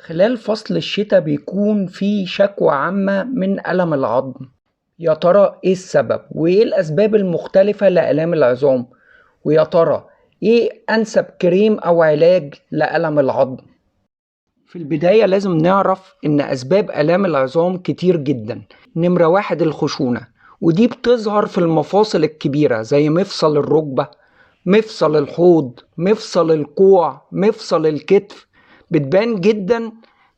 خلال فصل الشتاء بيكون في شكوى عامة من ألم العظم. يا ترى ايه السبب وايه الأسباب المختلفة لآلام العظام؟ ويا ترى ايه أنسب كريم أو علاج لألم العظم؟ في البداية لازم نعرف إن أسباب آلام العظام كتير جدا. نمرة واحد الخشونة، ودي بتظهر في المفاصل الكبيرة زي مفصل الركبة، مفصل الحوض، مفصل الكوع، مفصل الكتف. بتبان جدا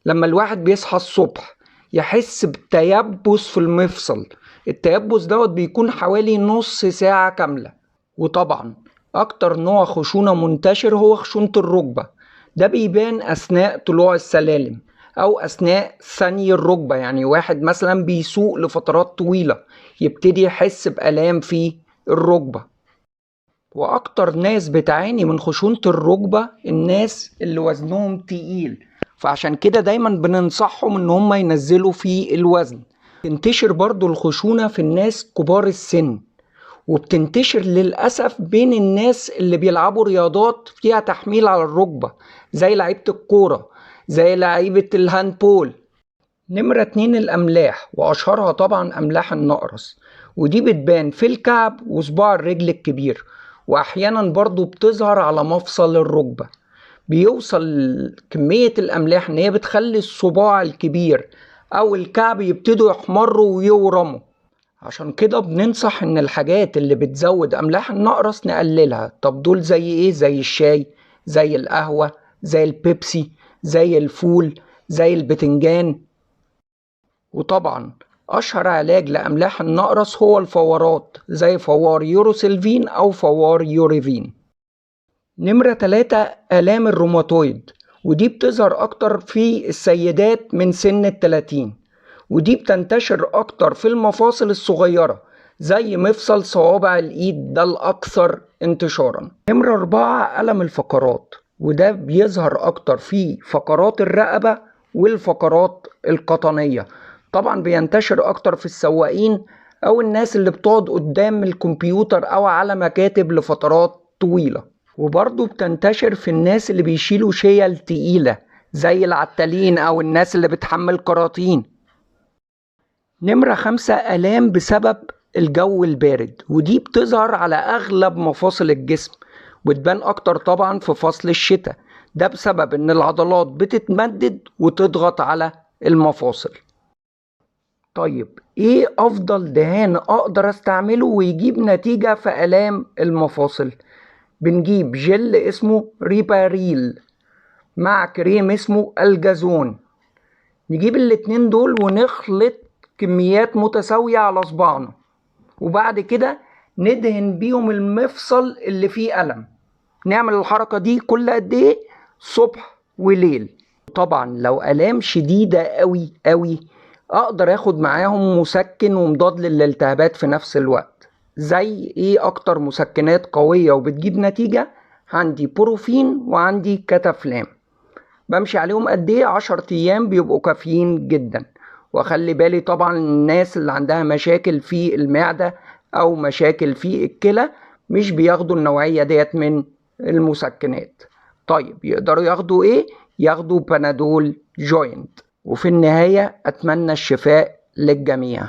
لما الواحد بيصحى الصبح يحس بتيبس في المفصل. التيبس دوت بيكون حوالي نص ساعة كاملة. وطبعا أكتر نوع خشونة منتشر هو خشونة الركبة. ده بيبان أثناء طلوع السلالم أو أثناء ثني الركبة، يعني واحد مثلا بيسوق لفترات طويلة يبتدي يحس بآلام في الركبة. وأكتر ناس بتعاني من خشونة الركبة الناس اللي وزنهم تقيل، فعشان كده دايما بننصحهم ان هم ينزلوا في الوزن. تنتشر برضو الخشونة في الناس كبار السن، وبتنتشر للأسف بين الناس اللي بيلعبوا رياضات فيها تحميل على الركبة زي لعيبة الكورة، زي لعيبة الهاندبول. نمرة 2 الأملاح، وأشهرها طبعا أملاح النقرس، ودي بتبان في الكعب وصباع الرجل الكبير، وأحيانا برضو بتظهر على مفصل الركبة. بيوصل كمية الأملاح إن هي بتخلي الصباع الكبير أو الكعب يبتدوا يحمروا ويورموا. عشان كده بننصح إن الحاجات اللي بتزود أملاح النقرس نقللها. طب دول زي إيه؟ زي الشاي، زي القهوة، زي البيبسي، زي الفول، زي البتنجان. وطبعا أشهر علاج لأملاح النقرس هو الفورات زي فوار يوروسيلفين أو فوار يوريفين. نمرة 3 آلام الروماتويد، ودي بتظهر أكتر في السيدات من سن 30، ودي بتنتشر أكتر في المفاصل الصغيرة زي مفصل صوابع الإيد، ده الأكثر انتشارا. نمرة 4 ألم الفقرات، وده بيظهر أكتر في فقرات الرقبة والفقرات القطنية. طبعا بينتشر أكتر في السواقين أو الناس اللي بتقعد قدام الكمبيوتر أو على مكاتب لفترات طويلة. وبرضه بتنتشر في الناس اللي بيشيلوا شيل تقيلة زي العتالين أو الناس اللي بتحمل كراتين. نمرة 5 آلام بسبب الجو البارد، ودي بتظهر على أغلب مفاصل الجسم، وتبان أكتر طبعا في فصل الشتاء. ده بسبب إن العضلات بتتمدد وتضغط على المفاصل. طيب إيه أفضل دهان أقدر أستعمله ويجيب نتيجة في آلام المفاصل؟ بنجيب جل اسمه ريباريل مع كريم اسمه الجازون. نجيب الاتنين دول ونخلط كميات متساوية على صباعنا، وبعد كده ندهن بيهم المفصل اللي فيه ألم. نعمل الحركة دي كل قد ايه؟ صبح وليل. طبعا لو آلام شديدة قوي قوي اقدر اخد معاهم مسكن ومضاد للالتهابات في نفس الوقت. زي ايه اكتر مسكنات قوية وبتجيب نتيجة؟ عندي بروفين وعندي كتافلام. بمشي عليهم قد ايه؟ 10 ايام بيبقوا كافيين جدا. واخلي بالي طبعا الناس اللي عندها مشاكل في المعدة او مشاكل في الكلى مش بياخدوا النوعية ديت من المسكنات. طيب يقدروا ياخدوا ايه؟ ياخدوا بنادول جوينت. وفي النهاية اتمنى الشفاء للجميع.